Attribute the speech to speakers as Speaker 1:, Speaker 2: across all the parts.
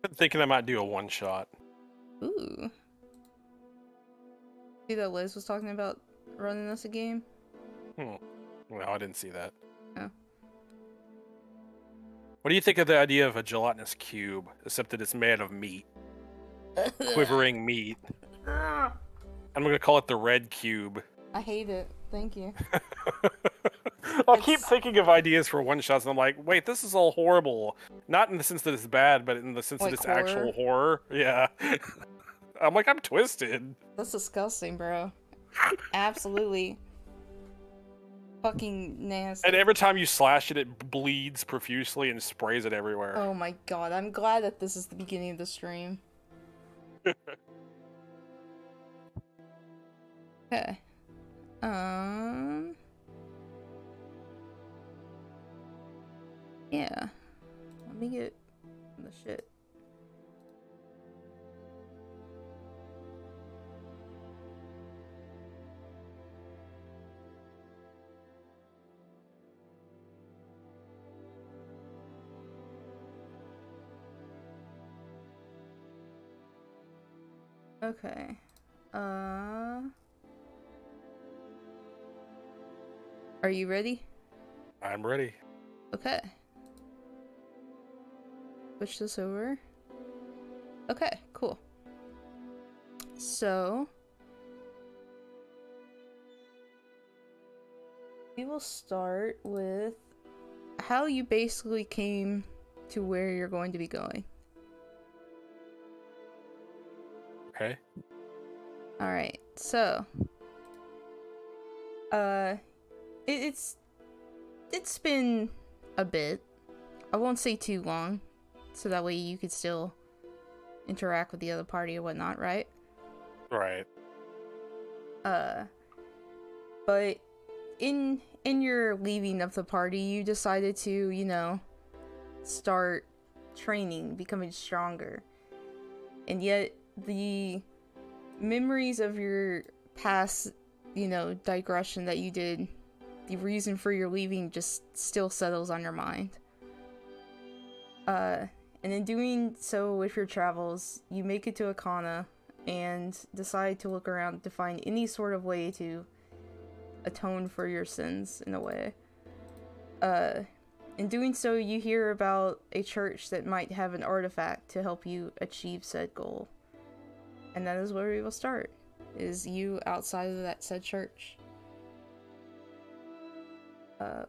Speaker 1: been thinking I might do a one-shot.
Speaker 2: Ooh. See that Liz was talking about running us a game?
Speaker 1: Well, I didn't see that.
Speaker 2: Oh.
Speaker 1: What do you think of the idea of a gelatinous cube, except that it's made of meat? Quivering meat. I'm gonna call it the red cube.
Speaker 2: I hate it. Thank you.
Speaker 1: I keep thinking of ideas for one-shots, and I'm like, wait, this is all horrible. Not in the sense that it's bad, but in the sense that it's actual horror. Yeah. I'm like, I'm twisted.
Speaker 2: That's disgusting, bro. Absolutely. Fucking nasty.
Speaker 1: And every time you slash it, it bleeds profusely and sprays it everywhere.
Speaker 2: Oh my god, I'm glad that this is the beginning of the stream. Okay. Yeah. Let me get the shit. Okay. Are you ready?
Speaker 1: I'm ready.
Speaker 2: Okay. Switch this over. Okay, cool. So we will start with how you basically came to where you're going to be going.
Speaker 1: Okay.
Speaker 2: Alright, so it's been a bit. I won't say too long, so that way you could still interact with the other party or whatnot, right?
Speaker 1: Right.
Speaker 2: But in your leaving of the party, you decided to, you know, start training, becoming stronger. And yet the memories of your past, you know, digression that you did, the reason for your leaving just still settles on your mind. And in doing so with your travels, you make it to Akana and decide to look around to find any sort of way to atone for your sins in a way. In doing so, you hear about a church that might have an artifact to help you achieve said goal. And that is where we will start, is you outside of that said church.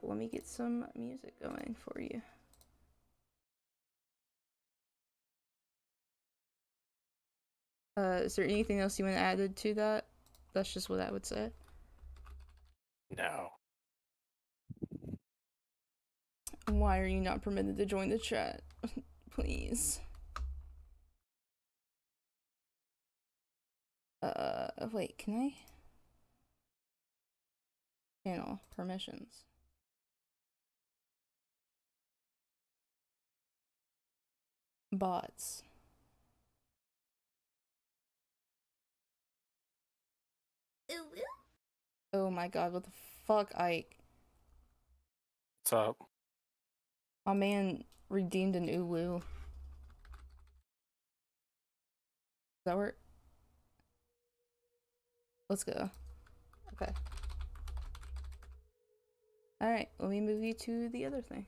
Speaker 2: Let me get some music going for you. Is there anything else you want to add to that? That's just what I would say.
Speaker 1: No.
Speaker 2: Why are you not permitted to join the chat? Please. Wait, can I? Channel permissions. Bots. Oh my god, what the fuck, Ike?
Speaker 1: What's up?
Speaker 2: My man redeemed an Ulu. Does that work? Let's go. Okay. Alright, let me move you to the other thing.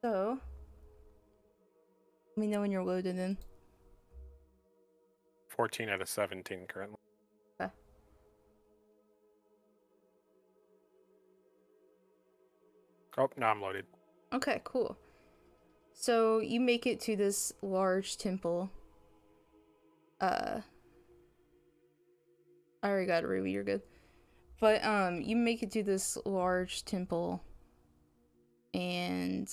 Speaker 2: So, let me know when you're loaded in.
Speaker 1: 14 out of 17 currently.
Speaker 2: Okay.
Speaker 1: Oh, now I'm loaded.
Speaker 2: Okay, cool. So, you make it to this large temple. I already got it, Ruby, you're good. But, you make it to this large temple. And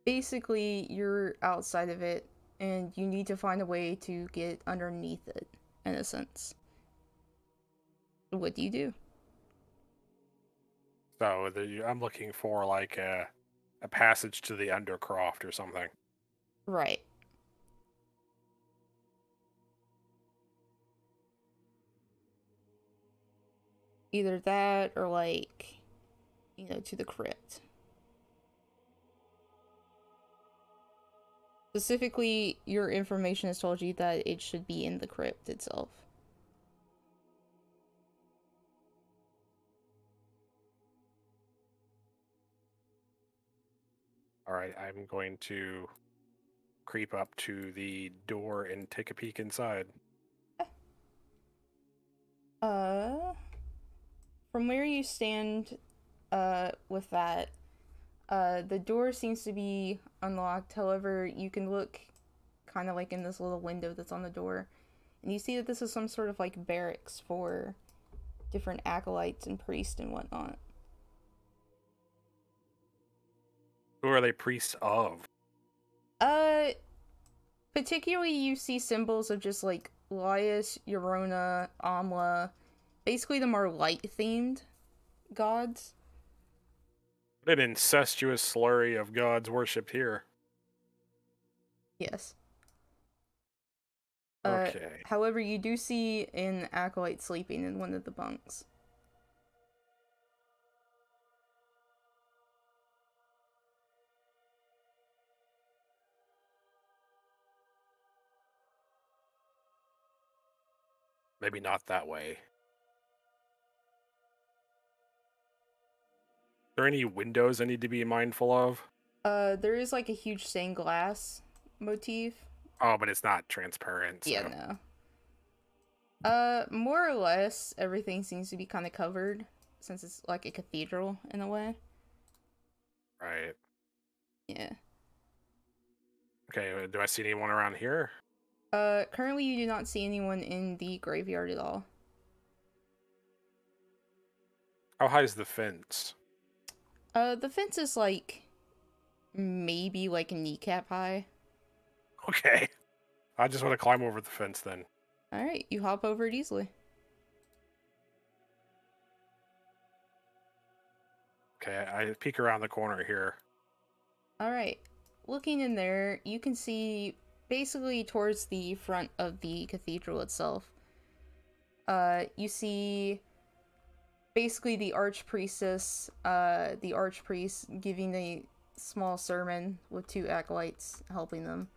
Speaker 2: basically, you're outside of it, and you need to find a way to get underneath it, in a sense. What do you do?
Speaker 1: So I'm looking for like a passage to the Undercroft or something.
Speaker 2: Right. Either that or like, to the crypt. Specifically, your information has told you that it should be in the crypt itself.
Speaker 1: All right, I'm going to creep up to the door and take a peek inside.
Speaker 2: From where you stand, with that, the door seems to be unlocked. However, you can look kind of like in this little window that's on the door, and you see that this is some sort of like barracks for different acolytes and priests and whatnot.
Speaker 1: Who are they priests of?
Speaker 2: Particularly you see symbols of just like Laius, Eurona, Amla, basically the more light-themed gods.
Speaker 1: What an incestuous slurry of gods worshipped here.
Speaker 2: Yes.
Speaker 1: Okay.
Speaker 2: However, you do see an acolyte sleeping in one of the bunks.
Speaker 1: Maybe not that way. Are there any windows I need to be mindful of?
Speaker 2: There is like a huge stained glass motif.
Speaker 1: Oh, but it's not transparent, so...
Speaker 2: Yeah, no. More or less, everything seems to be kind of covered, since it's like a cathedral, in a way.
Speaker 1: Right.
Speaker 2: Yeah.
Speaker 1: Okay, do I see anyone around here?
Speaker 2: Currently you do not see anyone in the graveyard at all.
Speaker 1: How high is the fence?
Speaker 2: The fence is like, maybe like a kneecap high.
Speaker 1: Okay. I just want to climb over the fence then.
Speaker 2: Alright, you hop over it easily.
Speaker 1: Okay, I peek around the corner here.
Speaker 2: Alright, looking in there, you can see basically towards the front of the cathedral itself. You see basically the archpriestess, the archpriest giving a small sermon with two acolytes helping them.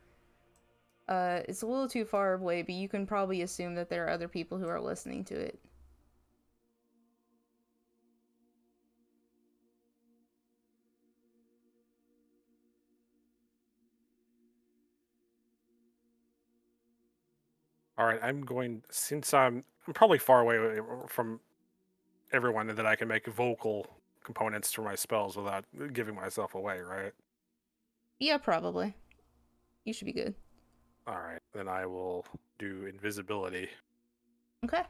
Speaker 2: It's a little too far away, but you can probably assume that there are other people who are listening to it.
Speaker 1: All right, since I'm probably far away from everyone that I can make vocal components for my spells without giving myself away, right?
Speaker 2: Yeah, probably. You should be good.
Speaker 1: All right, then I will do invisibility.
Speaker 2: Okay.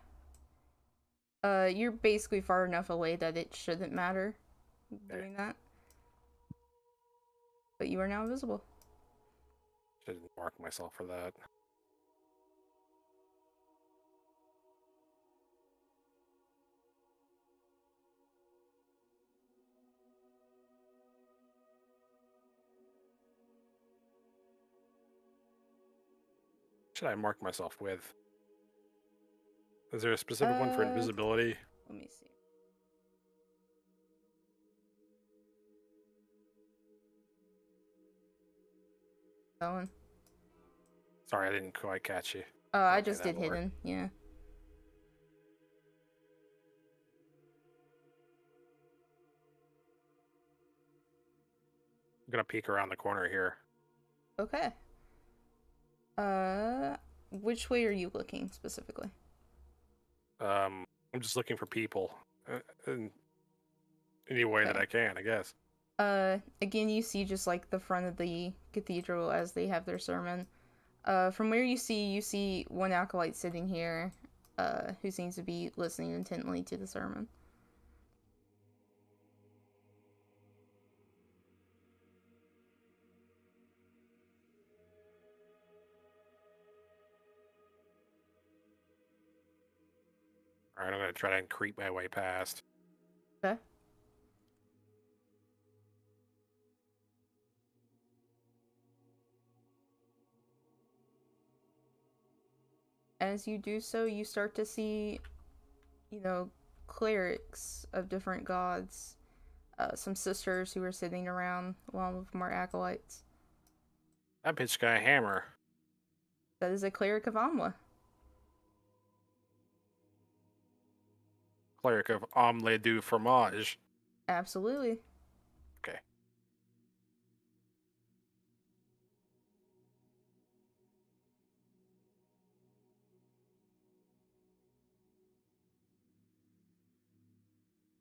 Speaker 2: You're basically far enough away that it shouldn't matter doing that. But you are now invisible.
Speaker 1: Should mark myself for that. Should I mark myself with? Is there a specific one for invisibility?
Speaker 2: Let me see. That one.
Speaker 1: Sorry, I didn't quite catch you.
Speaker 2: I just did hidden, yeah.
Speaker 1: I'm gonna peek around the corner here.
Speaker 2: Okay. Which way are you looking specifically?
Speaker 1: I'm just looking for people in any way that I can, I guess.
Speaker 2: Again, you see just like the front of the cathedral as they have their sermon. From where you see one acolyte sitting here, who seems to be listening intently to the sermon.
Speaker 1: Alright, I'm gonna try and creep my way past.
Speaker 2: Okay. As you do so, you start to see, you know, clerics of different gods. Some sisters who are sitting around, along with more acolytes.
Speaker 1: That bitch got a hammer.
Speaker 2: That is a cleric of Amla.
Speaker 1: Cleric of omelette du fromage.
Speaker 2: Absolutely.
Speaker 1: Okay.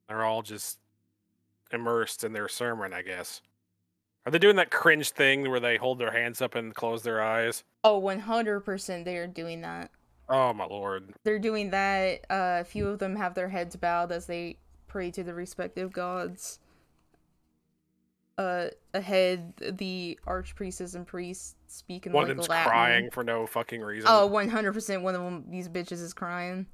Speaker 1: They're all just immersed in their sermon, I guess. Are they doing that cringe thing where they hold their hands up and close their eyes?
Speaker 2: Oh, 100% they are doing that.
Speaker 1: Oh my lord.
Speaker 2: They're doing that. A few of them have their heads bowed as they pray to the respective gods. Ahead, the archpriestess and priests speak in
Speaker 1: One of
Speaker 2: like
Speaker 1: them's
Speaker 2: Latin.
Speaker 1: crying for no fucking reason.
Speaker 2: Oh, 100% one of them, these bitches is crying.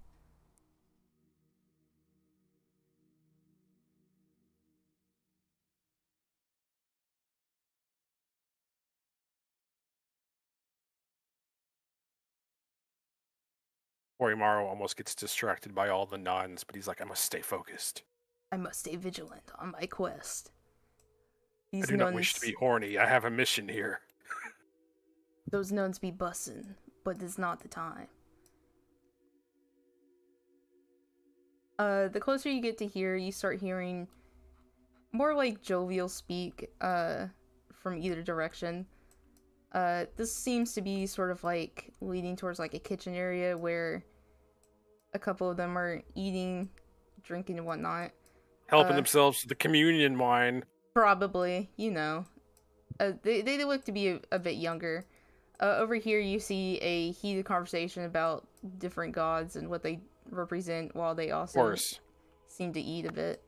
Speaker 1: Orimaru almost gets distracted by all the nuns, but he's like, I must stay focused.
Speaker 2: I must stay vigilant on my quest.
Speaker 1: I do not wish to be horny. I have a mission here.
Speaker 2: Those nuns be bussin', but it's not the time. The closer you get to here, you start hearing more like jovial speak, from either direction. This seems to be sort of like leading towards like a kitchen area where a couple of them are eating, drinking, and whatnot.
Speaker 1: Helping themselves to the communion wine.
Speaker 2: Probably, you know. They look to be a bit younger. Over here you see a heated conversation about different gods and what they represent, while they also seem to eat a bit.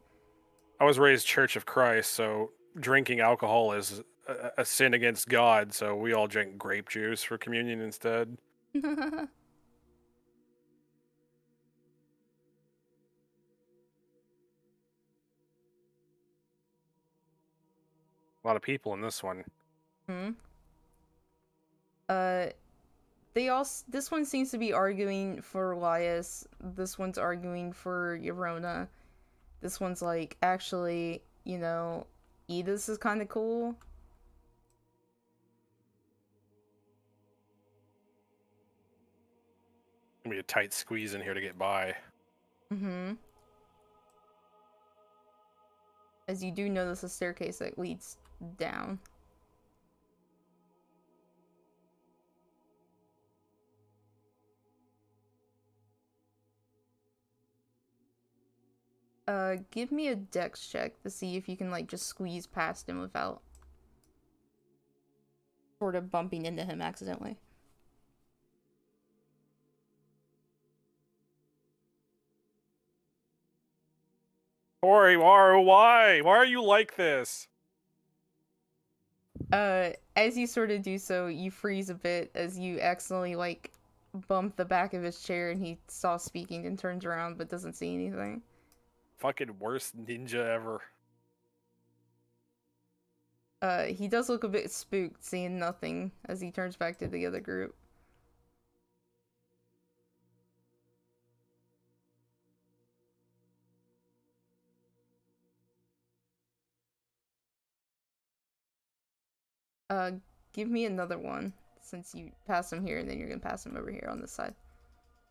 Speaker 1: I was raised Church of Christ, so drinking alcohol is a sin against God, so we all drink grape juice for communion instead. A lot of people in this one.
Speaker 2: This one seems to be arguing for Elias. This one's arguing for Yorona. This one's like, actually, you know, Edis is kind of cool.
Speaker 1: Gonna be a tight squeeze in here to get by.
Speaker 2: As you do notice a staircase that leads down. Give me a dex check to see if you can, like, just squeeze past him without sort of bumping into him accidentally.
Speaker 1: Orimaru, why? Why are you like this?
Speaker 2: As you sort of do so, you freeze a bit as you accidentally, like, bump the back of his chair and he stops speaking and turns around but doesn't see anything.
Speaker 1: Fucking worst ninja ever.
Speaker 2: He does look a bit spooked, seeing nothing as he turns back to the other group. Give me another one, since you pass him here, and then you're gonna pass him over here on this side.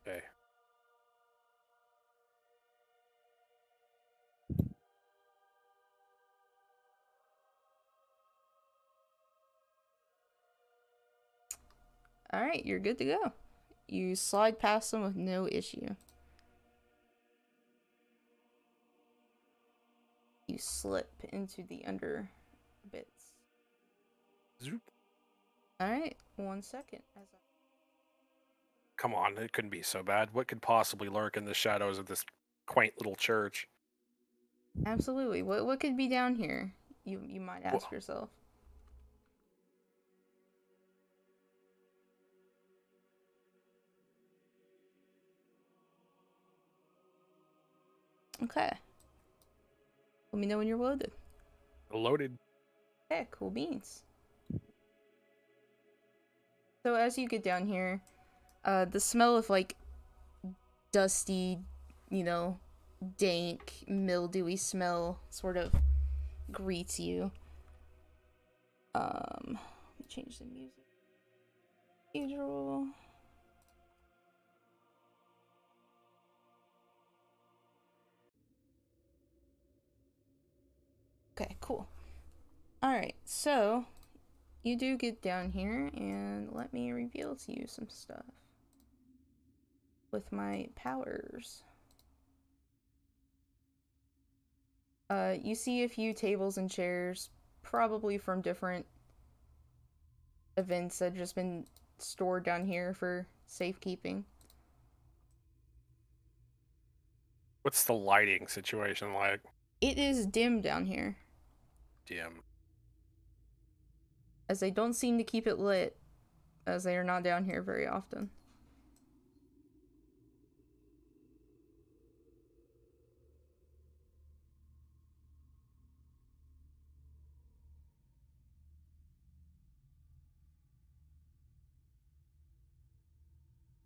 Speaker 1: Okay.
Speaker 2: Alright, you're good to go. You slide past them with no issue. You slip into the under bits.
Speaker 1: Zoop.
Speaker 2: Alright, 1 second.
Speaker 1: Come on, it couldn't be so bad. What could possibly lurk in the shadows of this quaint little church?
Speaker 2: Absolutely. What could be down here? You might ask yourself. Okay. Let me know when you're loaded.
Speaker 1: Loaded.
Speaker 2: Okay, cool beans. So as you get down here, The smell of like dusty, you know, dank, mildewy smell sort of greets you. Let me change the music. Cathedral. Okay, cool. Alright, so you do get down here, and let me reveal to you some stuff with my powers. You see a few tables and chairs, probably from different events that have just been stored down here for safekeeping.
Speaker 1: What's the lighting situation like?
Speaker 2: It is dim down here,
Speaker 1: Dim.
Speaker 2: as they don't seem to keep it lit, as they are not down here very often.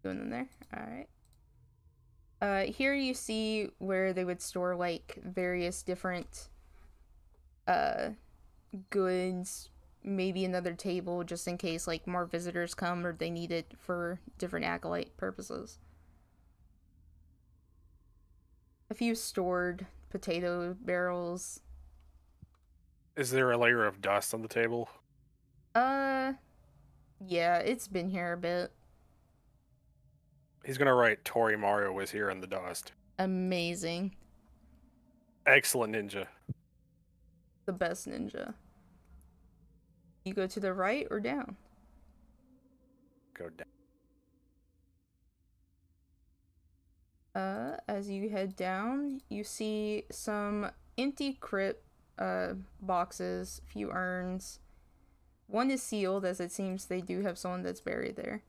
Speaker 2: Going in there? Alright. Here you see where they would store, like, various different, goods, maybe another table just in case, like, more visitors come or they need it for different acolyte purposes. A few stored potato barrels.
Speaker 1: Is there a layer of dust on the table?
Speaker 2: Yeah, it's been here a bit.
Speaker 1: He's gonna write Torimaru was here in the dust.
Speaker 2: Amazing.
Speaker 1: Excellent ninja.
Speaker 2: The best ninja. You go to the right or down?
Speaker 1: Go down.
Speaker 2: As you head down, you see some empty crypt boxes, a few urns. One is sealed, as it seems they do have someone that's buried there.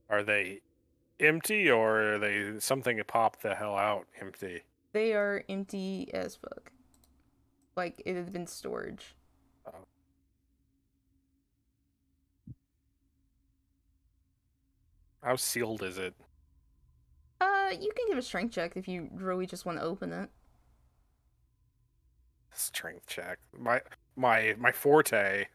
Speaker 1: Are they empty, or are they something that popped the hell out empty?
Speaker 2: They are empty as fuck. Like, it had been storage.
Speaker 1: How sealed is it?
Speaker 2: You can give a strength check if you really just want to open it.
Speaker 1: Strength check. My forte.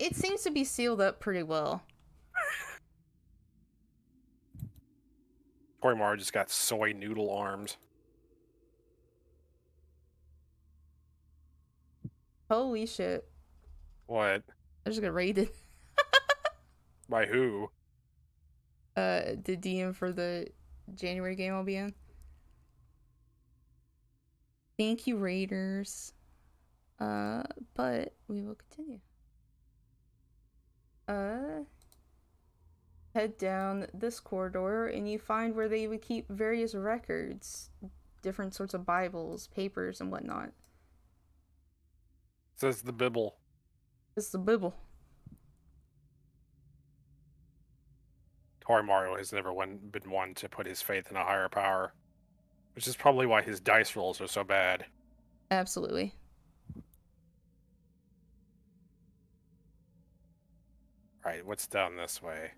Speaker 2: It seems to be sealed up pretty well.
Speaker 1: Torimaru just got soy noodle arms.
Speaker 2: Holy shit.
Speaker 1: What?
Speaker 2: I just got raided.
Speaker 1: By who?
Speaker 2: The DM for the January game I'll be in. Thank you, Raiders. But we will continue. Head down this corridor and you find where they would keep various records, different sorts of Bibles, papers, and whatnot.
Speaker 1: Says the Bible.
Speaker 2: It's the Bible.
Speaker 1: Torimaru has never been one to put his faith in a higher power, which is probably why his dice rolls are so bad.
Speaker 2: Absolutely.
Speaker 1: Right, what's down this way?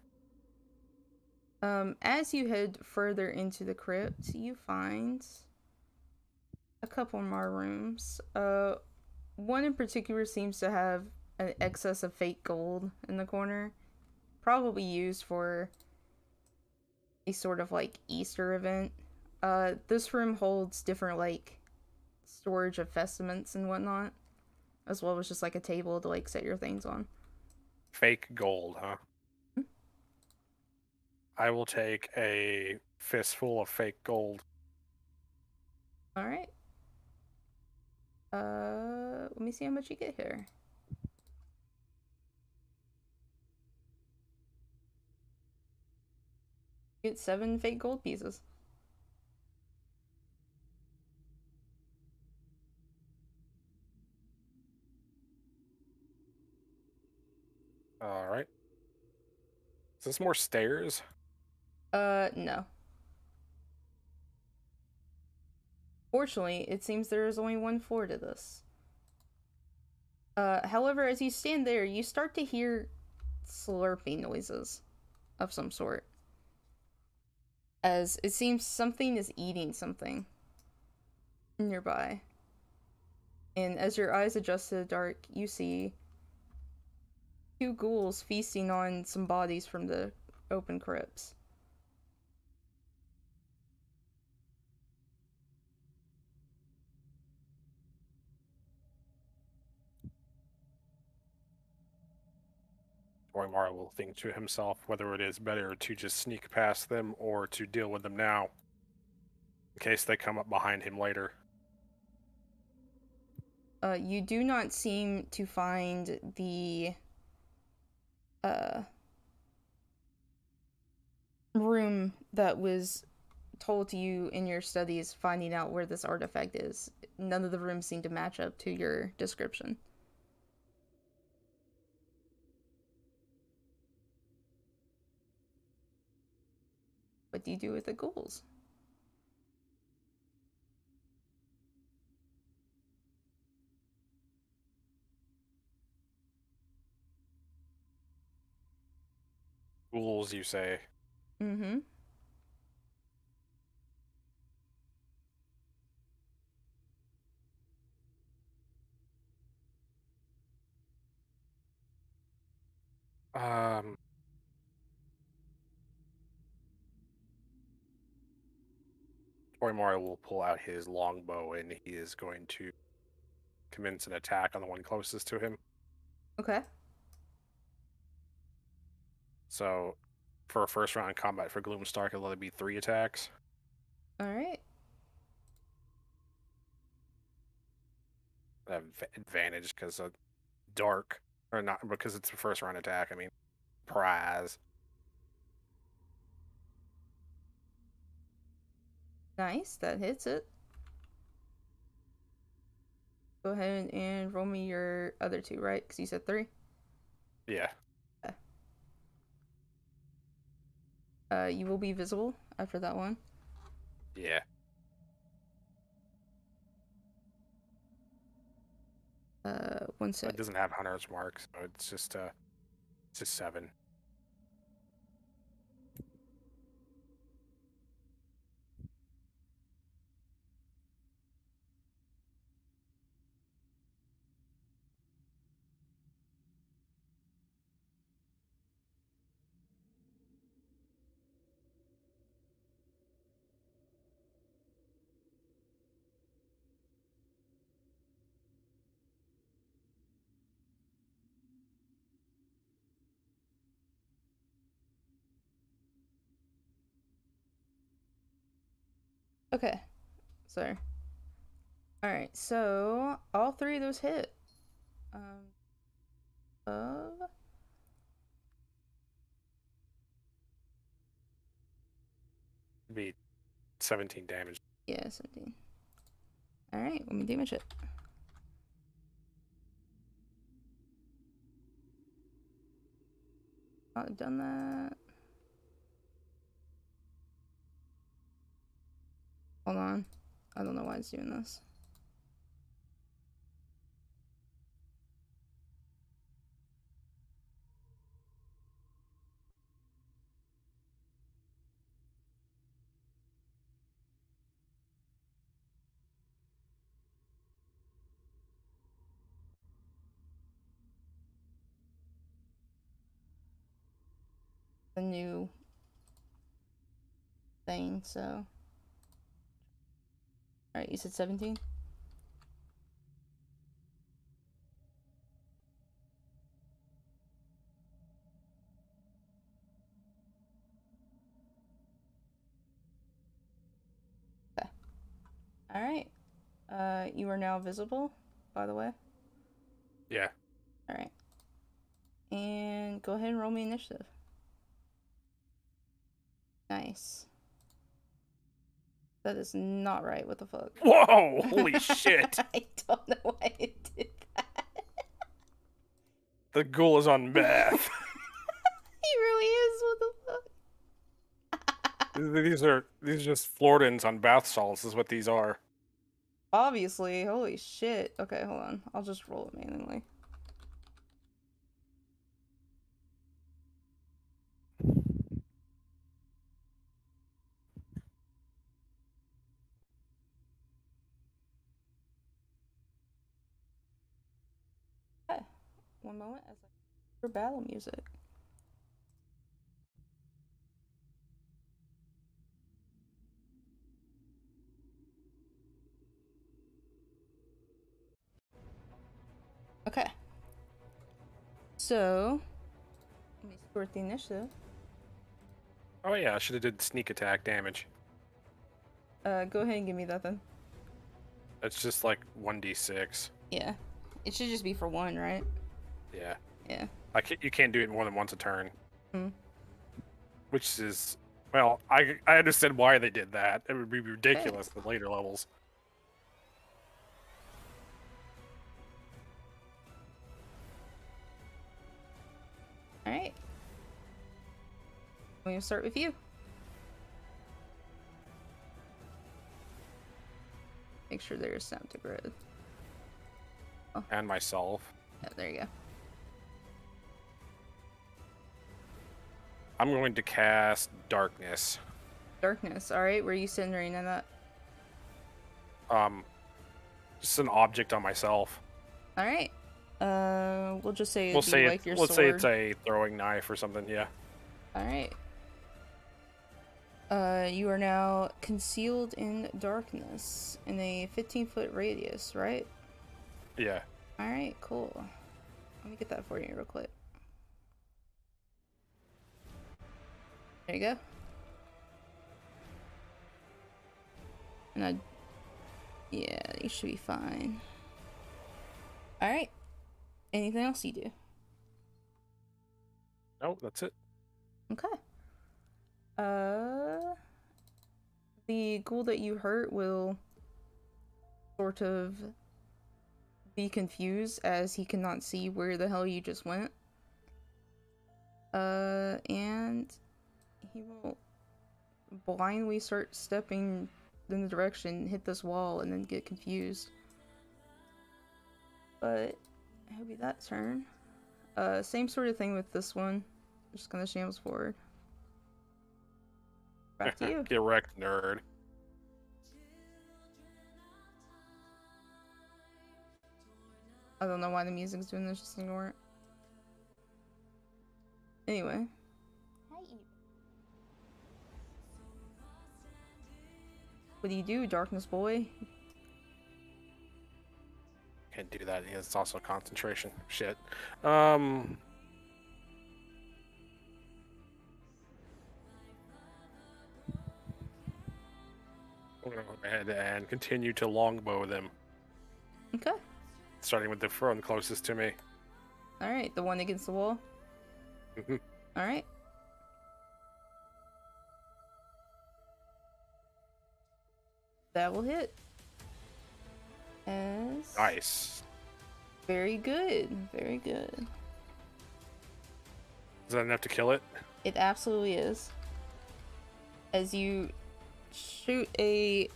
Speaker 2: As you head further into the crypt, you find a couple more rooms. One in particular seems to have an excess of fake gold in the corner, probably used for a sort of like Easter event. This room holds different like storage of vestments and whatnot, as well as just like a table to like set your things on.
Speaker 1: Fake gold, huh? I will take a fistful of fake gold.
Speaker 2: All right. Let me see how much you get here. You get 7 fake gold pieces.
Speaker 1: All right. Is this more stairs?
Speaker 2: No. Fortunately, it seems there is only one floor to this. However, as you stand there, you start to hear slurping noises of some sort. As it seems something is eating something nearby. And as your eyes adjust to the dark, you see two ghouls feasting on some bodies from the open crypts.
Speaker 1: Oimar will think to himself whether it is better to just sneak past them or to deal with them now, in case they come up behind him later.
Speaker 2: You do not seem to find the room that was told to you in your studies finding out where this artifact is. None of the rooms seem to match up to your description. What do you do with the ghouls?
Speaker 1: Ghouls, you say?
Speaker 2: Mm-hmm.
Speaker 1: Oimar will pull out his longbow and he is going to commence an attack on the one closest to him.
Speaker 2: Okay.
Speaker 1: So, for a first round combat for Gloomstark, it'll only be 3 attacks.
Speaker 2: Alright.
Speaker 1: I have advantage because of dark, or not because it's a first round attack. I mean, prize.
Speaker 2: Nice, that hits it. Go ahead and roll me your other 2, right? Because you said 3?
Speaker 1: Yeah.
Speaker 2: You will be visible after that one.
Speaker 1: Yeah.
Speaker 2: One sec.
Speaker 1: It doesn't have Hunter's Mark, so it's just 7.
Speaker 2: Okay. Sorry. Alright, so all 3 of those hit.
Speaker 1: Be 17 damage.
Speaker 2: Yeah, 17. Alright, let me damage it. I've done that. Hold on. I don't know why it's doing this. A new thing, so. Alright, you said 17? Okay. Alright. You are now visible, by the way.
Speaker 1: Yeah.
Speaker 2: Alright. And go ahead and roll me initiative. Nice. That is not right. What the fuck?
Speaker 1: Whoa! Holy shit!
Speaker 2: I don't know why it did that.
Speaker 1: The ghoul is on meth.
Speaker 2: He really is. What the
Speaker 1: fuck? These are just Floridans on bath salts. Is what these are.
Speaker 2: Obviously. Holy shit. Okay, hold on. I'll just roll it manually. one moment as I for battle music. Okay. So, let me sort the initiative.
Speaker 1: Oh yeah, I should have did sneak attack damage.
Speaker 2: Go ahead and give me that then.
Speaker 1: That's just like 1d6.
Speaker 2: Yeah. It should just be for one, right?
Speaker 1: Yeah.
Speaker 2: Yeah.
Speaker 1: You can't do it more than once a turn.
Speaker 2: Hmm.
Speaker 1: Which is, well, I understand why they did that. It would be ridiculous at later levels.
Speaker 2: Alright. I'm gonna start with you. Make sure there's snap to grid. Oh.
Speaker 1: And myself.
Speaker 2: Yeah, there you go.
Speaker 1: I'm going to cast Darkness.
Speaker 2: Darkness, alright. Where are you centering in that?
Speaker 1: Just an object on myself.
Speaker 2: Alright. We'll just say
Speaker 1: Let's say
Speaker 2: it's
Speaker 1: a throwing knife or something, yeah.
Speaker 2: Alright. You are now concealed in darkness in a 15-foot radius, right?
Speaker 1: Yeah.
Speaker 2: Alright, cool. Let me get that for you real quick. There you go. And yeah, you should be fine. Alright. Anything else you do?
Speaker 1: No, that's it.
Speaker 2: Okay. The ghoul that you hurt will sort of be confused as he cannot see where the hell you just went. And he will blindly start stepping in the direction, hit this wall, and then get confused. But it'll be that turn. Same sort of thing with this one. Just gonna shambles forward. Back to you.
Speaker 1: Get wrecked, nerd.
Speaker 2: I don't know why the music's doing this, just ignore it. Anyway. What do you do, Darkness Boy?
Speaker 1: Can't do that. It's also concentration. Shit. I'm gonna go ahead and continue to longbow them.
Speaker 2: Okay.
Speaker 1: Starting with the front closest to me.
Speaker 2: Alright, the one against the wall? Alright. That will hit. As...
Speaker 1: Nice.
Speaker 2: Very good. Very good.
Speaker 1: Is that enough to kill it?
Speaker 2: It absolutely is. As you shoot a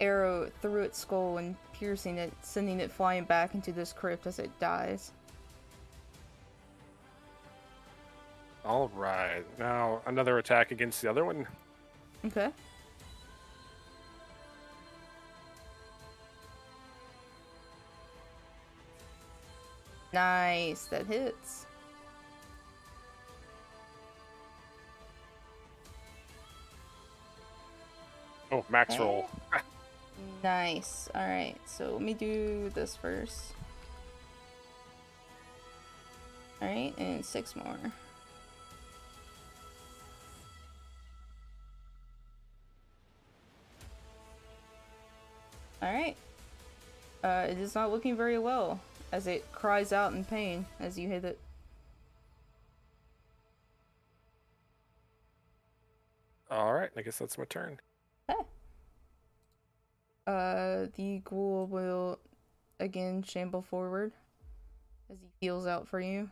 Speaker 2: arrow through its skull and piercing it, sending it flying back into this crypt as it dies.
Speaker 1: Alright. Now, another attack against the other one.
Speaker 2: Okay. Nice, that hits.
Speaker 1: Oh, max roll.
Speaker 2: Nice. Alright, so let me do this first. Alright, and 6 more. Alright. It is not looking very well as it cries out in pain as you hit it.
Speaker 1: Alright, I guess that's my turn.
Speaker 2: Okay. The ghoul will again shamble forward as he heals out for you.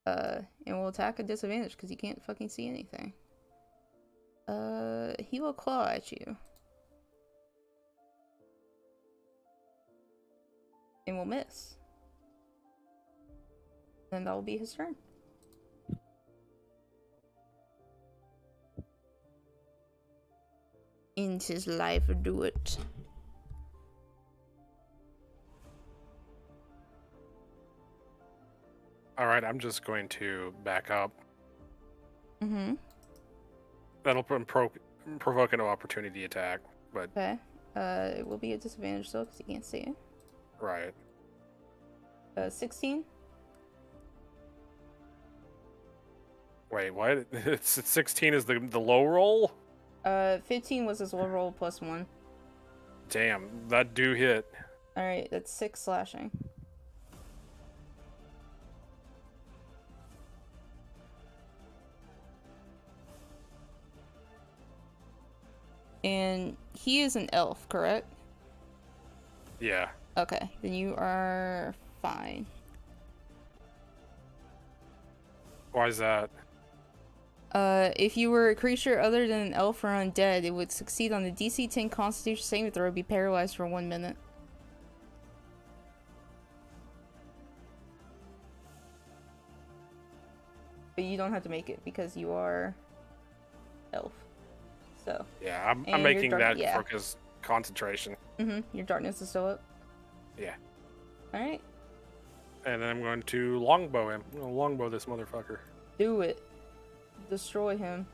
Speaker 2: And will attack at disadvantage because he can't fucking see anything. He will claw at you. And will miss. And that will be his turn. Ends his life, do it.
Speaker 1: Alright, I'm just going to back up.
Speaker 2: Mm-hmm.
Speaker 1: That'll provoke an opportunity attack, but...
Speaker 2: Okay. It will be a disadvantage though, because you can't see it.
Speaker 1: Right.
Speaker 2: 16?
Speaker 1: Wait, what? It's 16 is the low roll?
Speaker 2: 15 was his low roll plus 1.
Speaker 1: Damn, that do hit.
Speaker 2: Alright, that's 6 slashing. And he is an elf, correct?
Speaker 1: Yeah.
Speaker 2: Okay, then you are fine.
Speaker 1: Why is that?
Speaker 2: If you were a creature other than an elf or undead, it would succeed on the DC 10 Constitution saving throw, be paralyzed for 1 minute. But you don't have to make it because you are elf. So.
Speaker 1: Yeah, I'm making that
Speaker 2: yeah.
Speaker 1: focus concentration.
Speaker 2: Your darkness is still up.
Speaker 1: Yeah.
Speaker 2: Alright.
Speaker 1: And then I'm going to longbow him. I'm gonna longbow this motherfucker.
Speaker 2: Do it. Destroy him.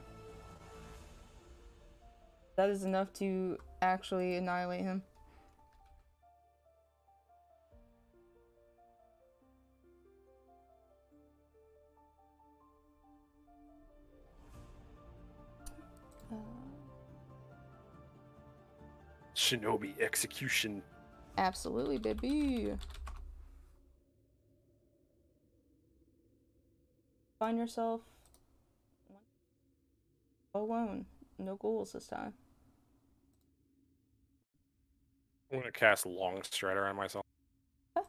Speaker 2: That is enough to actually annihilate him.
Speaker 1: Shinobi execution.
Speaker 2: Absolutely, baby. Find yourself alone. No ghouls this time.
Speaker 1: I'm gonna cast Long Strider on myself.
Speaker 2: Huh?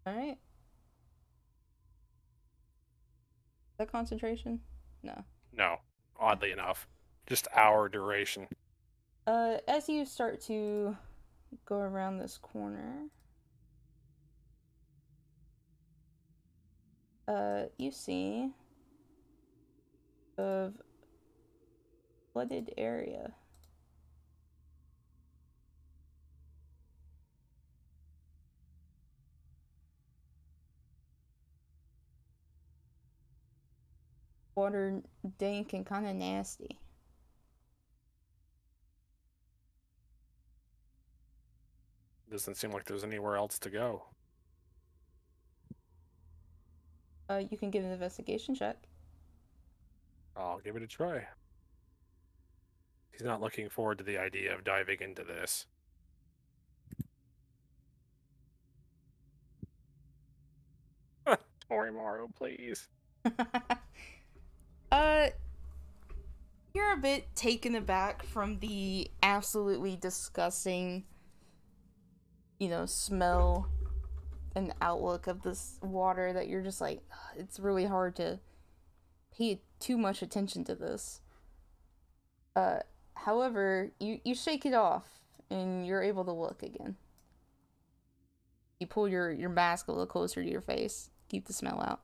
Speaker 2: Alright. Is that concentration? No.
Speaker 1: No, oddly enough. Just hour duration.
Speaker 2: As you start to go around this corner, you see a flooded area. Water dank and kind of nasty.
Speaker 1: Doesn't seem like there's anywhere else to go.
Speaker 2: You can give an investigation check.
Speaker 1: I'll give it a try. He's not looking forward to the idea of diving into this. Torimaru, please.
Speaker 2: You're a bit taken aback from the absolutely disgusting, smell and outlook of this water that you're just like, it's really hard to pay too much attention to this. However, you shake it off and you're able to look again. You pull your mask a little closer to your face, keep the smell out.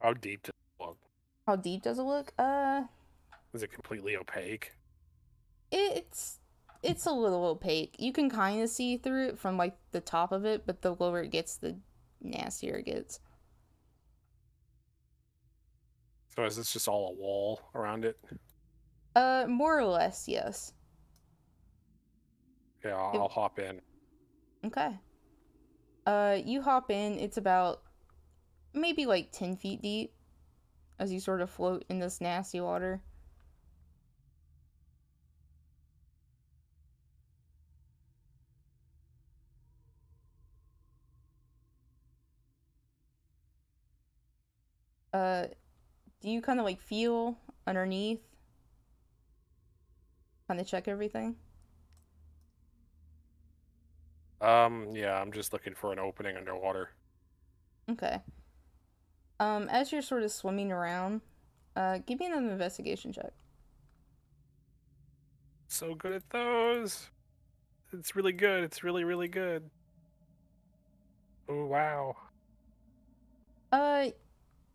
Speaker 1: How deep does it look?
Speaker 2: How deep does it look?
Speaker 1: Is it completely opaque?
Speaker 2: It's a little opaque. You can kind of see through it from like the top of it, but the lower it gets, the nastier it gets.
Speaker 1: So is this just all a wall around it?
Speaker 2: More or less, yes.
Speaker 1: Yeah, I'll hop in.
Speaker 2: Okay. You hop in. It's about maybe like 10 feet deep as you sort of float in this nasty water. Do you kind of like feel underneath? Kind of check everything?
Speaker 1: Yeah, I'm just looking for an opening underwater.
Speaker 2: Okay. As you're sort of swimming around, give me an investigation check.
Speaker 1: So good at those. It's really good. It's really, really good. Oh, wow.
Speaker 2: Uh,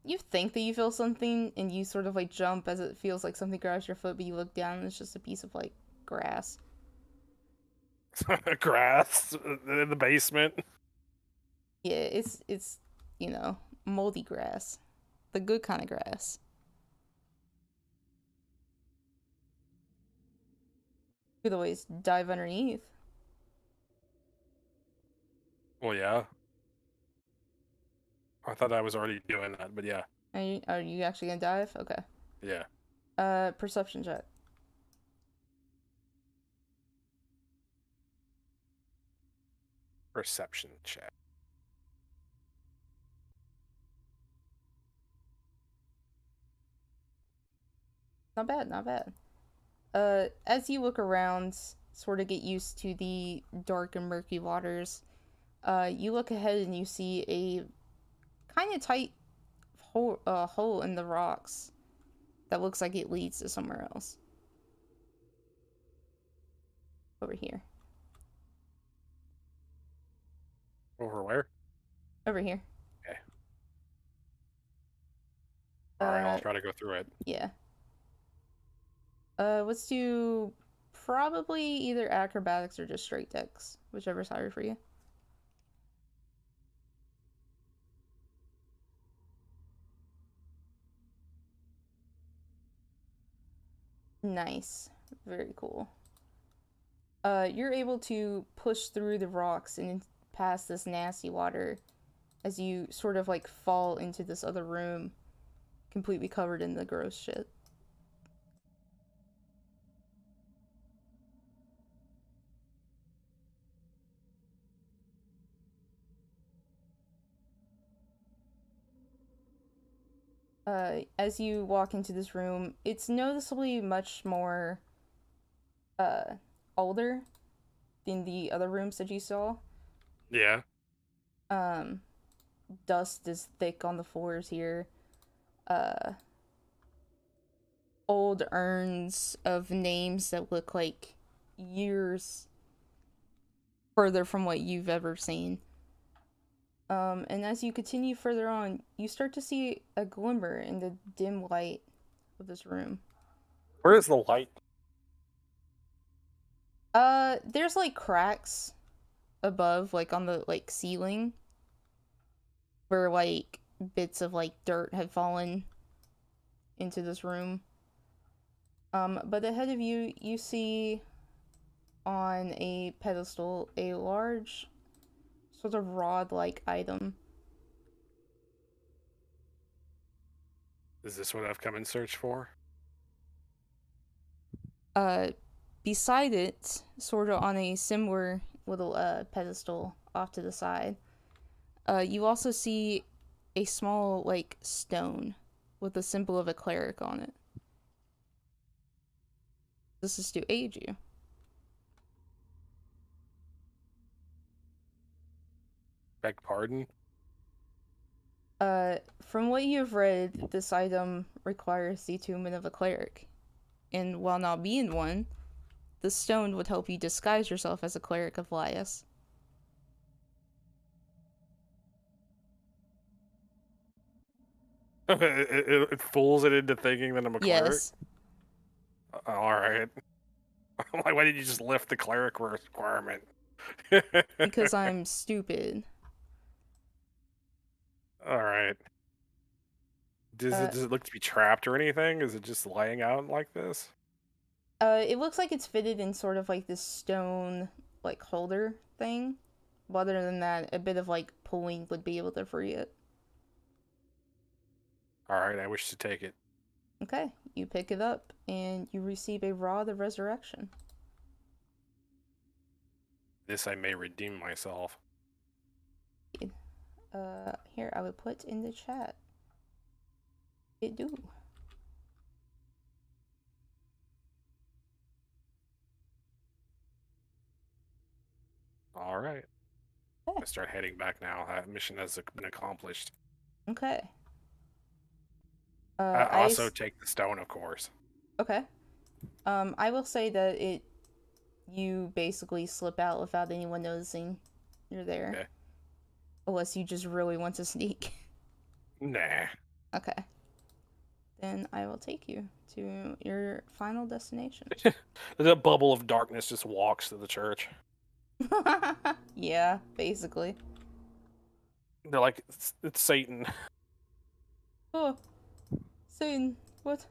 Speaker 2: you think that you feel something, and you sort of like jump as it feels like something grabs your foot, but you look down and it's just a piece of like grass.
Speaker 1: Grass in the basement.
Speaker 2: Yeah, it's you know, moldy grass, the good kind of grass. You could always dive underneath.
Speaker 1: Well, yeah. I thought I was already doing that, but yeah.
Speaker 2: Are you actually gonna dive? Okay.
Speaker 1: Yeah.
Speaker 2: Perception check.
Speaker 1: Perception check.
Speaker 2: Not bad, not bad. As you look around, sort of get used to the dark and murky waters, you look ahead and you see a kind of tight hole in the rocks that looks like it leads to somewhere else. Over here.
Speaker 1: Over where?
Speaker 2: Over here.
Speaker 1: Okay. All right, I'll
Speaker 2: Uh,
Speaker 1: try to go through it.
Speaker 2: yeah. Let's do probably either acrobatics or just straight decks, whichever's higher for you. Nice. Very cool. You're able to push through the rocks and past this nasty water as you sort of like fall into this other room completely covered in the gross shit. As you walk into this room, it's noticeably much more uh older than the other rooms that you saw.
Speaker 1: Yeah.
Speaker 2: Um, dust is thick on the floors here. Uh, old urns of names that look like years further from what you've ever seen. And as you continue further on, you start to see a glimmer in the dim light of this room.
Speaker 1: Where is the light?
Speaker 2: There's like cracks above, like on the like ceiling, where like bits of like dirt have fallen into this room. But ahead of you, you see on a pedestal a large sort of rod-like item.
Speaker 1: Is this what I've come in search for?
Speaker 2: Uh, beside it, sort of on a similar little pedestal off to the side, you also see a small like stone with the symbol of a cleric on it. This is to aid you.
Speaker 1: Beg pardon?
Speaker 2: From what you've read, this item requires the attunement of a cleric. And while not being one, the stone would help you disguise yourself as a cleric of Laius.
Speaker 1: It fools it into thinking that I'm a cleric?
Speaker 2: Yes.
Speaker 1: Alright. I'm like, why did you just lift the cleric requirement?
Speaker 2: Because I'm stupid.
Speaker 1: Alright. Does it look to be trapped or anything? Is it just laying out like this?
Speaker 2: It looks like it's fitted in sort of like this stone, like, holder thing. But other than that, a bit of, like, pulling would be able to free it.
Speaker 1: Alright, I wish to take it.
Speaker 2: Okay, you pick it up, and you receive a Rod of Resurrection.
Speaker 1: This I may redeem myself.
Speaker 2: Here, I will put in the chat. It do.
Speaker 1: Alright.
Speaker 2: Okay.
Speaker 1: I start heading back now. That mission has been accomplished.
Speaker 2: Okay.
Speaker 1: I also take the stone, of course.
Speaker 2: Okay. I will say that it you basically slip out without anyone noticing you're there.
Speaker 1: Okay.
Speaker 2: Unless you just really want to sneak.
Speaker 1: Nah.
Speaker 2: Okay. Then I will take you to your final destination.
Speaker 1: The bubble of darkness just walks to the church.
Speaker 2: Yeah, basically.
Speaker 1: They're like, it's Satan.
Speaker 2: Oh, Satan, what?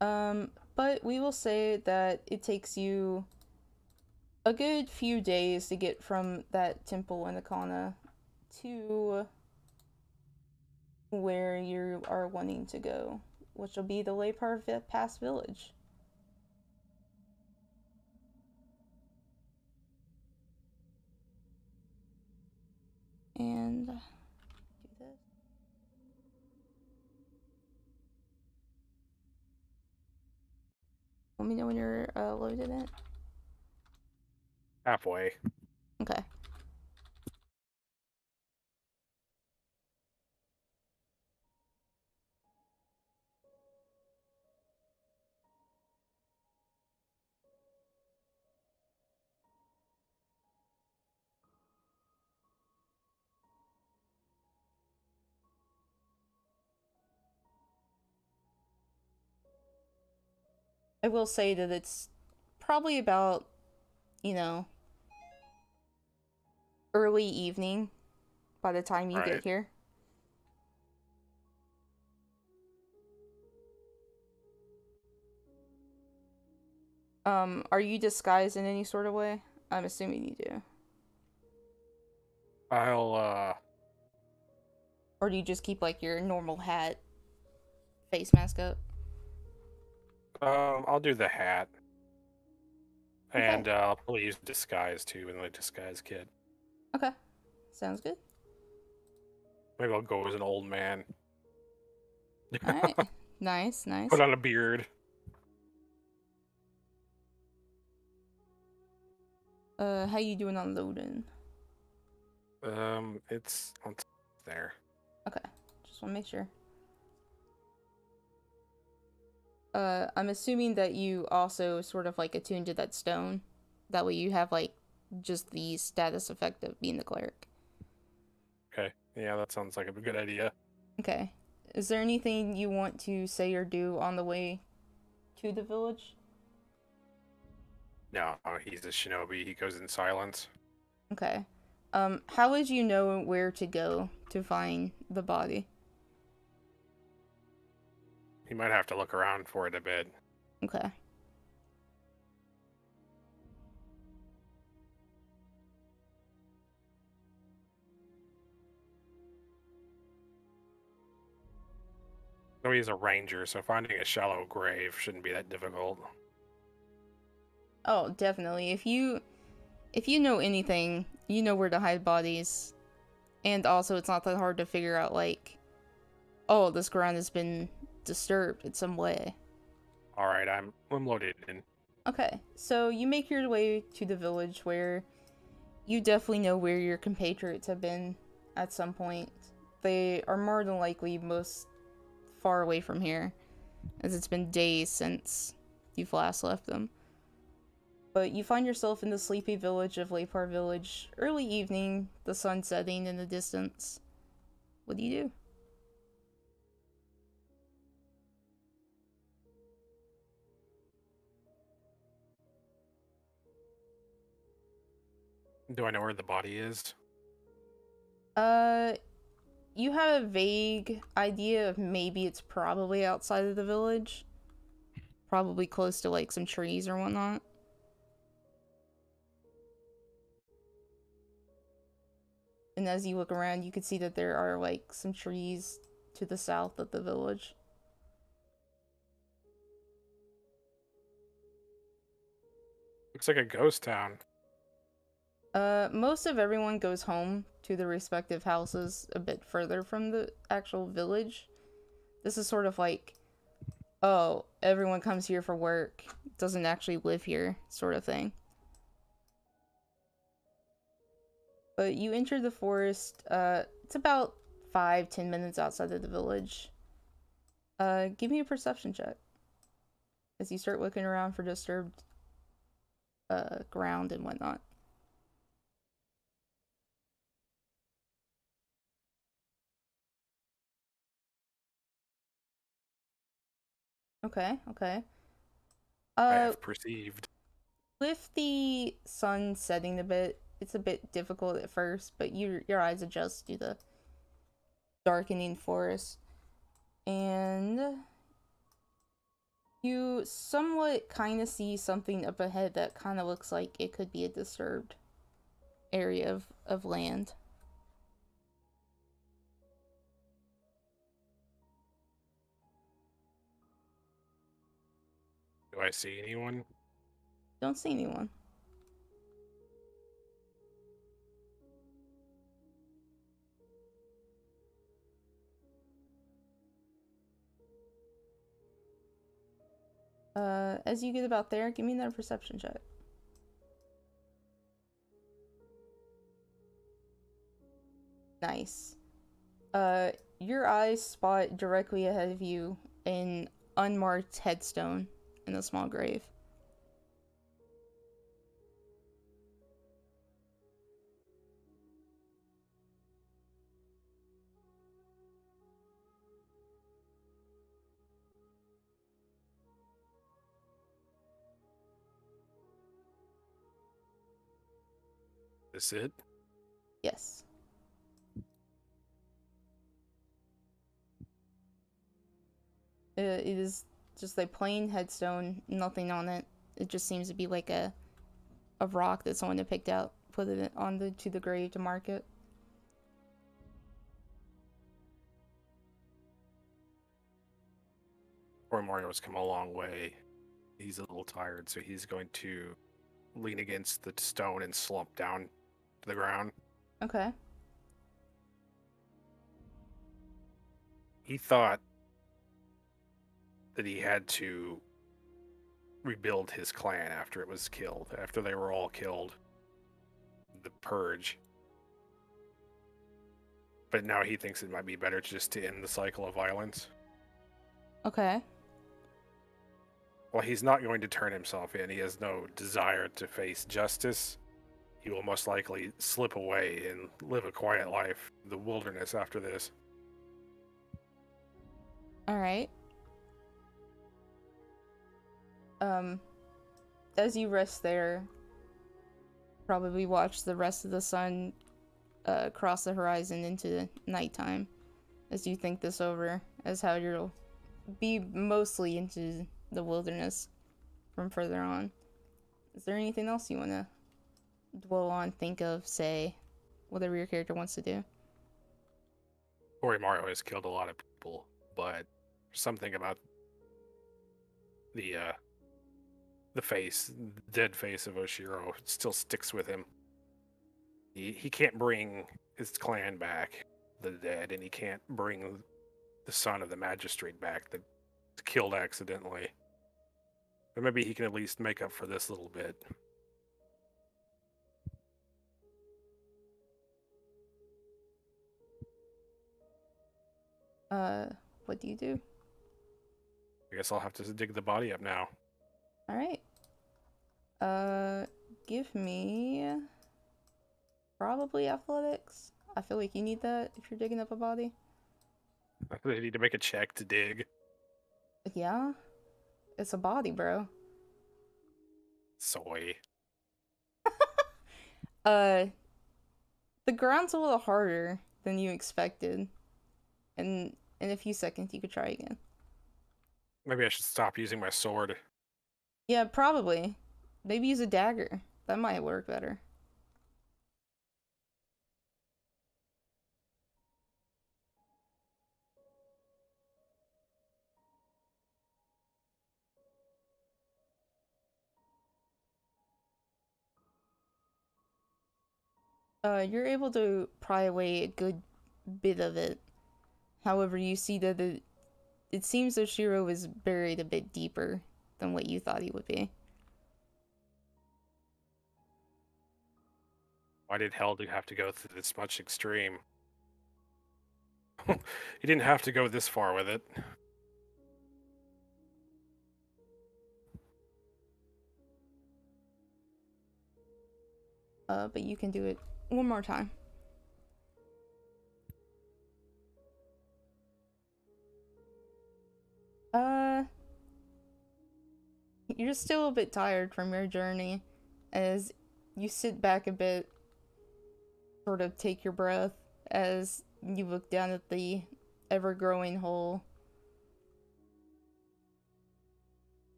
Speaker 2: But we will say that it takes you a good few days to get from that temple in Akana to where you are wanting to go, which will be the Lepar Pass village. And do this. Let me know when you're loaded in.
Speaker 1: Halfway.
Speaker 2: Okay. I will say that it's probably about, you know, early evening by the time you get here. Are you disguised in any sort of way? I'm assuming you do. Or do you just keep, like, your normal hat, face mask up?
Speaker 1: I'll do the hat.
Speaker 2: Okay.
Speaker 1: And I'll probably use disguise, too, in the disguise kit.
Speaker 2: Okay. Sounds good.
Speaker 1: Maybe I'll go as an old man.
Speaker 2: Alright. Nice, nice.
Speaker 1: Put on a beard.
Speaker 2: How you doing on loading?
Speaker 1: It's on there.
Speaker 2: Okay. Just want to make sure. I'm assuming that you also sort of, like, attuned to that stone. That way you have, like, just the status effect of being the cleric.
Speaker 1: Okay. Yeah, that sounds like a good idea.
Speaker 2: Okay. Is there anything you want to say or do on the way to the village?
Speaker 1: No, he's a shinobi. He goes in silence.
Speaker 2: Okay. How would you know where to go to find the body?
Speaker 1: He might have to look around for it a bit.
Speaker 2: Okay.
Speaker 1: No, he's a ranger, so finding a shallow grave shouldn't be that difficult.
Speaker 2: Oh, definitely. If you know anything, you know where to hide bodies. And also, it's not that hard to figure out, like, oh, this ground has been disturbed in some way.
Speaker 1: Alright, I'm loaded in.
Speaker 2: Okay, so you make your way to the village where you definitely know where your compatriots have been at some point. They are more than likely most far away from here, as it's been days since you've last left them. But you find yourself in the sleepy village of Lepar Village, early evening, the sun setting in the distance. What do you do?
Speaker 1: Do I know where the body is?
Speaker 2: You have a vague idea of maybe it's probably outside of the village. Probably close to, like, some trees or whatnot. And as you look around, you can see that there are, like, some trees to the south of the village.
Speaker 1: Looks like a ghost town.
Speaker 2: Most of everyone goes home to their respective houses a bit further from the actual village. This is sort of like, oh, everyone comes here for work, doesn't actually live here, sort of thing. But you enter the forest, it's about 5-10 minutes outside of the village. Give me a perception check. As you start looking around for disturbed ground and whatnot. Okay, okay.
Speaker 1: I have perceived.
Speaker 2: With the sun setting a bit, it's a bit difficult at first, but your eyes adjust to the darkening forest, and you somewhat kind of see something up ahead that kind of looks like it could be a disturbed area of land.
Speaker 1: Do I see anyone?
Speaker 2: Don't see anyone. As you get about there, give me another perception check. Nice. Your eyes spot directly ahead of you an unmarked headstone in a small grave.
Speaker 1: Is it?
Speaker 2: Yes. It is just a plain headstone, nothing on it. It just seems to be like a rock that someone had picked out, put it on to the grave to mark it.
Speaker 1: Poor Mario's come a long way. He's a little tired, so he's going to lean against the stone and slump down to the ground.
Speaker 2: Okay.
Speaker 1: He thought that he had to rebuild his clan after it was killed, after they were all killed. The purge. But now he thinks it might be better just to end the cycle of violence.
Speaker 2: Okay.
Speaker 1: Well, he's not going to turn himself in. He has no desire to face justice. He will most likely slip away and live a quiet life in the wilderness after this.
Speaker 2: All right. As you rest there, probably watch the rest of the sun cross the horizon into nighttime as you think this over, as how you'll be mostly into the wilderness from further on. Is there anything else you want to dwell on, think of, say, whatever your character wants to do?
Speaker 1: Orochimaru has killed a lot of people, but something about the face, the dead face of Oshiro still sticks with him. He can't bring his clan back, the dead, and he can't bring the son of the magistrate back that was killed accidentally. But maybe he can at least make up for this little bit.
Speaker 2: What do you do?
Speaker 1: I guess I'll have to dig the body up now.
Speaker 2: All right. Give me probably athletics. I feel like you need that if you're digging up a body.
Speaker 1: I need to make a check to dig.
Speaker 2: Yeah. It's a body, bro.
Speaker 1: Soy.
Speaker 2: The ground's a little harder than you expected. And in a few seconds you could try again.
Speaker 1: Maybe I should stop using my sword.
Speaker 2: Yeah, probably. Maybe use a dagger. That might work better. You're able to pry away a good bit of it. However, you see that it seems Oshiro was buried a bit deeper than what you thought he would be.
Speaker 1: Why did hell do have to go through this much extreme? You didn't have to go this far with it.
Speaker 2: But you can do it one more time. You're still a bit tired from your journey as you sit back a bit, sort of take your breath as you look down at the ever-growing hole.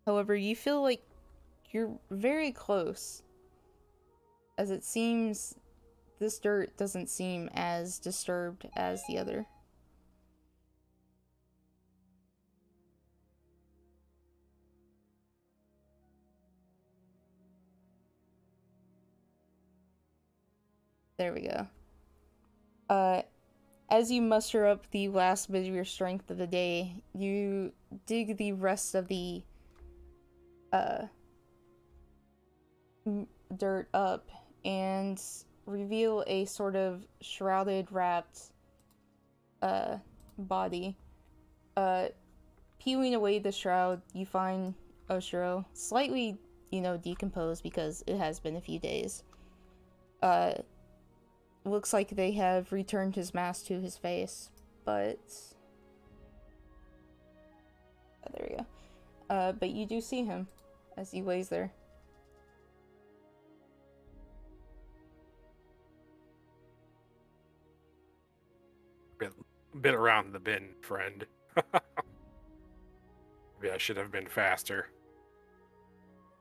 Speaker 2: However, you feel like you're very close, as it seems this dirt doesn't seem as disturbed as the other. There we go. As you muster up the last bit of your strength of the day, you dig the rest of the dirt up and reveal a sort of shrouded, wrapped body. Peeling away the shroud, you find Oshiro, slightly, decomposed because it has been a few days. Looks like they have returned his mask to his face, but... oh, there we go. But you do see him as he lays there.
Speaker 1: Bit around the bend, friend. Maybe I should have been faster.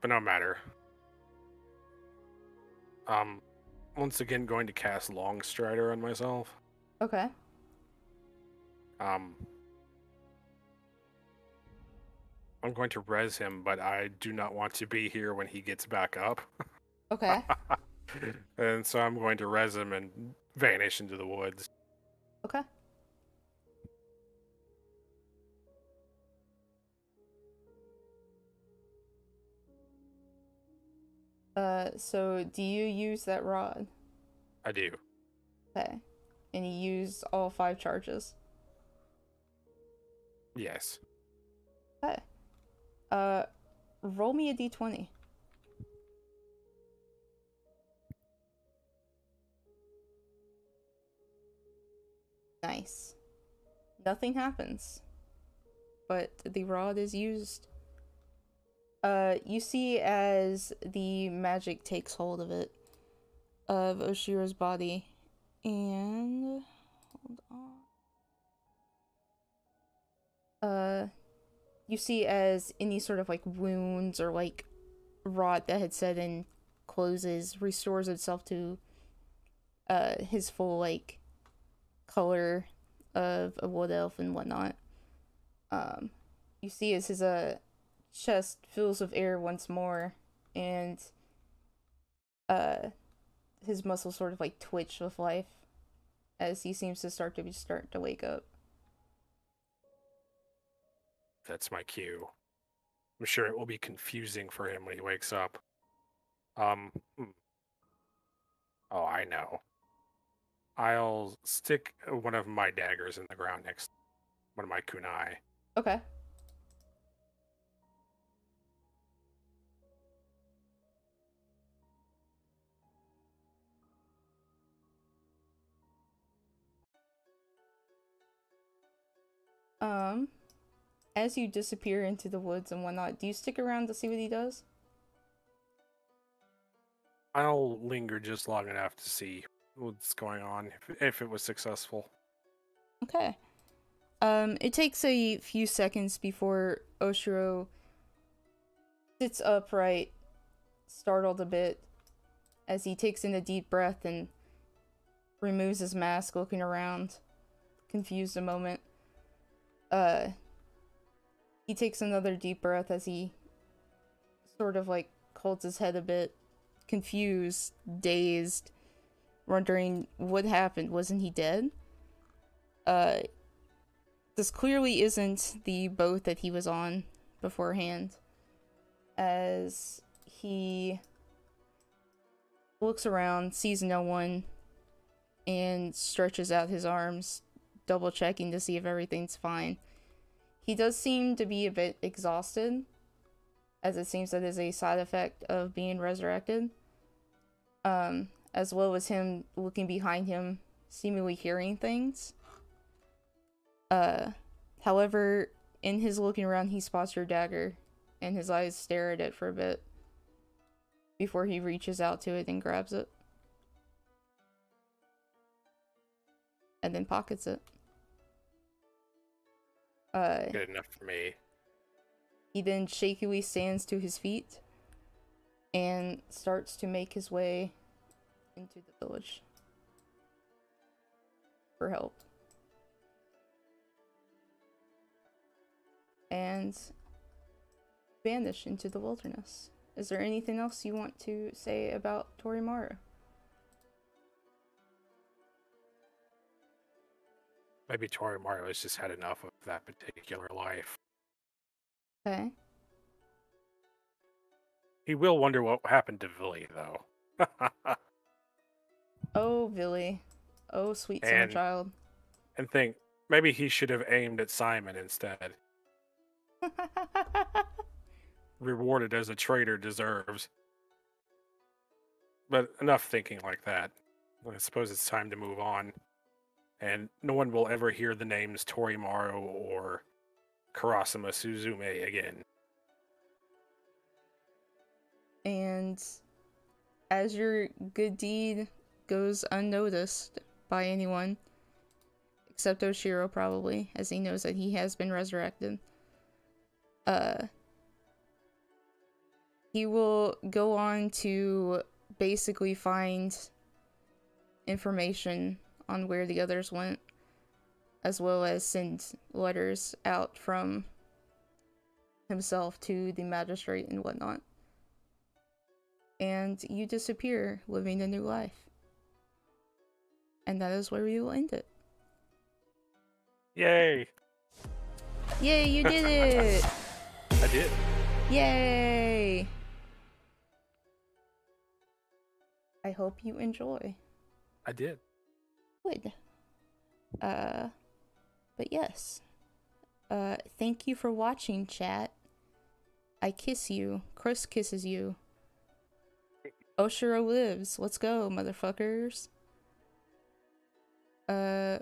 Speaker 1: But no matter. Once again going to cast Longstrider on myself.
Speaker 2: Okay.
Speaker 1: I'm going to res him, but I do not want to be here when he gets back up.
Speaker 2: Okay.
Speaker 1: And so I'm going to res him and vanish into the woods.
Speaker 2: Okay. So do you use that rod?
Speaker 1: I do.
Speaker 2: Okay. And you use all 5 charges?
Speaker 1: Yes.
Speaker 2: Okay. Roll me a d20. Nice. Nothing happens. But the rod is used. You see as the magic takes hold of it, of Oshiro's body, and hold on. You see as any sort of like wounds or like rot that had set in closes, restores itself to his full like color of a wood elf and whatnot. You see as his chest fills with air once more, and his muscles sort of like twitch with life as he seems to start to wake up.
Speaker 1: That's my cue. I'm sure it will be confusing for him when he wakes up. Oh, I know. I'll stick one of my daggers in the ground next to one of my kunai.
Speaker 2: Okay. As you disappear into the woods and whatnot, do you stick around to see what he does?
Speaker 1: I'll linger just long enough to see what's going on, if it was successful.
Speaker 2: Okay. It takes a few seconds before Oshiro sits upright, startled a bit, as he takes in a deep breath and removes his mask, looking around, confused a moment. He takes another deep breath as he sort of like holds his head a bit, confused, dazed, wondering what happened. Wasn't he dead? This clearly isn't the boat that he was on beforehand, as he looks around, sees no one, and stretches out his arms, double checking to see if everything's fine. He does seem to be a bit exhausted, as it seems that is a side effect of being resurrected. As well as him looking behind him, seemingly hearing things. However, in his looking around, he spots your dagger, and his eyes stare at it for a bit before he reaches out to it and grabs it. And then pockets it.
Speaker 1: Good enough for me.
Speaker 2: He then shakily stands to his feet and starts to make his way into the village for help. And vanish into the wilderness. Is there anything else you want to say about Torimaru?
Speaker 1: Maybe Torimaru has just had enough of that particular life.
Speaker 2: Okay.
Speaker 1: He will wonder what happened to Villy, though.
Speaker 2: Oh, Villy. Oh, sweet summer child.
Speaker 1: And think, maybe he should have aimed at Simon instead. Rewarded as a traitor deserves. But enough thinking like that. I suppose it's time to move on. And no one will ever hear the names Torimaru or Karasuma Suzume again.
Speaker 2: And as your good deed goes unnoticed by anyone, except Oshiro probably, as he knows that he has been resurrected, he will go on to basically find information on where the others went, as well as send letters out from himself to the magistrate and whatnot. And you disappear, living a new life. And that is where we will end it.
Speaker 1: Yay!
Speaker 2: Yay, you did it!
Speaker 1: I did.
Speaker 2: Yay! I hope you enjoy.
Speaker 1: I did.
Speaker 2: Good. But yes. Thank you for watching, chat. I kiss you. Chris kisses you. Oshiro lives. Let's go, motherfuckers. Yeah.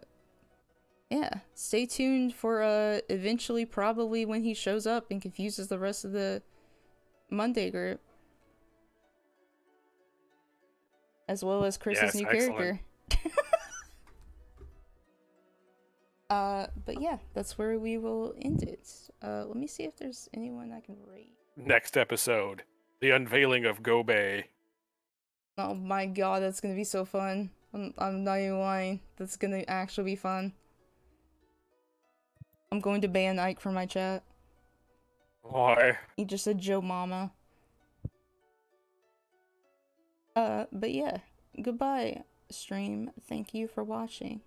Speaker 2: Stay tuned for, eventually, probably when he shows up and confuses the rest of the Monday group. As well as Chris's new character. But yeah, that's where we will end it. Let me see if there's anyone I can rate.
Speaker 1: Next episode, the unveiling of Gobei.
Speaker 2: Oh my god, that's gonna be so fun. I'm not even lying. That's gonna actually be fun. I'm going to ban Ike from my chat.
Speaker 1: Why?
Speaker 2: He just said Joe Mama. But yeah. Goodbye, stream. Thank you for watching.